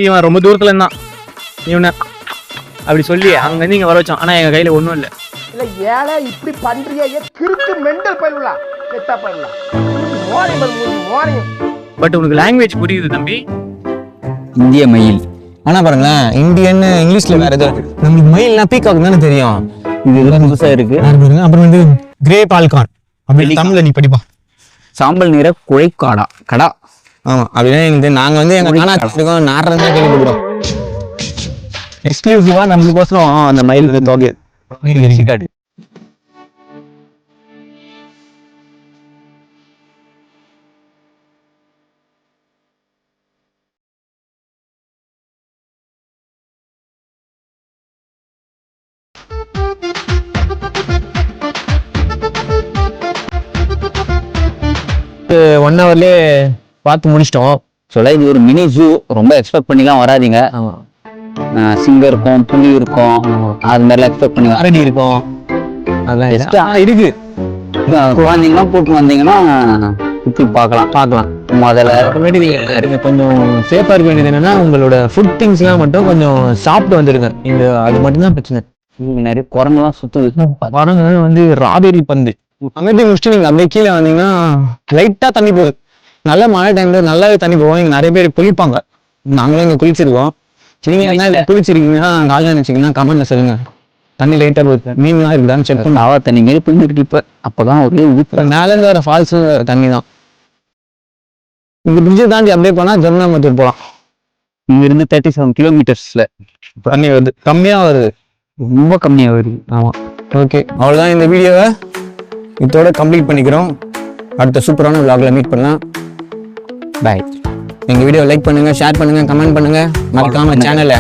இவன் ரொம்ப தூரத்துல இருந்தான், இவனை அப்படி சொல்லி அங்கேருந்து இங்கே வர வச்சோம். ஆனால் எங்கள் கையில் ஒன்றும் இல்லை. இல்லை ஏழை இப்படி பண்றியே கிறுக்கு மெண்டல் பயிலாம் கெட்டா பயிலாம் பட் உனக்கு லாங்குவேஜ் புரியுது தம்பி. இந்திய மயில். ஆனா பாருங்களேன், இந்தியன் இங்கிலீஷ்ல வேற ஏதோ நம்மளுக்கு மயில்னா பீகாக் தானே தெரியும். இது இதெல்லாம் புதுசா இருக்கு. அப்புறம் வந்து கிரே பால்கான் அப்படி தமிழ்ல நீ படிப்பா. சாம்பல் நிற குழைக்காடா கடா. ஆமா அப்படின்னா நாங்க வந்து எங்க காணாச்சிருக்கோம் நாடுறதா கேள்விப்படுறோம். எக்ஸ்க்ளூசிவா நம்மளுக்கோசரம் அந்த மயில் தோகை காடு. ஒன் ஹவர்லயே பார்த்து முடிச்சிட்டோம். சொல்ல இது ஒரு மினி ஜூ, ரொம்ப எக்ஸ்பெக்ட் பண்ணிலாம் வராதீங்க. சிங்கம் இருக்கும், புலி இருக்கும், அது மாதிரிலாம் எக்ஸ்பெக்ட் பண்ணி அரடி இருக்கும், அதெல்லாம் இருக்கு. குழந்தைங்களாம் கூட்டு வந்தீங்கன்னா சுற்றி பார்க்கலாம். முதல்ல கொஞ்சம் சேஃபா இருக்க வேண்டியது என்னன்னா, உங்களோட ஃபுட் திங்ஸ் எல்லாம் மட்டும் கொஞ்சம் சாப்பிட்டு வந்துருங்க. நீங்க அது மட்டும்தான் பிரச்சனை. நிறைய குரங்குலாம் சுத்துது. குரங்கு வந்து ராபேரி பந்து அங்கிட்டு முடிச்சுட்டு நீங்க அப்படியே கீழே வந்தீங்கன்னா லைட்டா தண்ணி போகுது. நல்ல மழை டைம்ல நல்லாவே தண்ணி போகும். இங்க நிறைய பேர் குளிப்பாங்க. நாங்களும் இங்க குளிச்சிருக்கோம். நீங்க என்ன குளிச்சிருக்கீங்கன்னா காலையில நினைச்சீங்கன்னா கமெண்ட்ல சொல்லுங்க. தண்ணி லைட்டா போகுது, மீன்லாம் இருக்குதான்னு செக் பண்ணி ஆவா தண்ணி மாரி போயிட்டு இப்ப அப்பதான் ஒரே ஊத்து. மேல இருந்து வர ஃபால்ஸ் தண்ணி தான். இங்க பிரிட்ஜை தாண்டி அப்படியே போனா ஜமுனாமத்தூர் போகலாம். இங்க இருந்து 37 கிலோமீட்டர்ஸ்ல தண்ணி வருது, கம்மியா வருது, ரொம்ப கம்மியா வருது. ஆமா. ஓகே, அவ்வளவுதான். இந்த வீடியோவை இதோட கம்ப்ளீட் பண்ணிக்கிறோம். அடுத்த சூப்பரான vlogல மீட் பண்ணலாம். பாய். எங்க வீடியோ லைக் பண்ணுங்க, ஷேர் பண்ணுங்க, கமெண்ட் பண்ணுங்க. மறக்காம சேனலை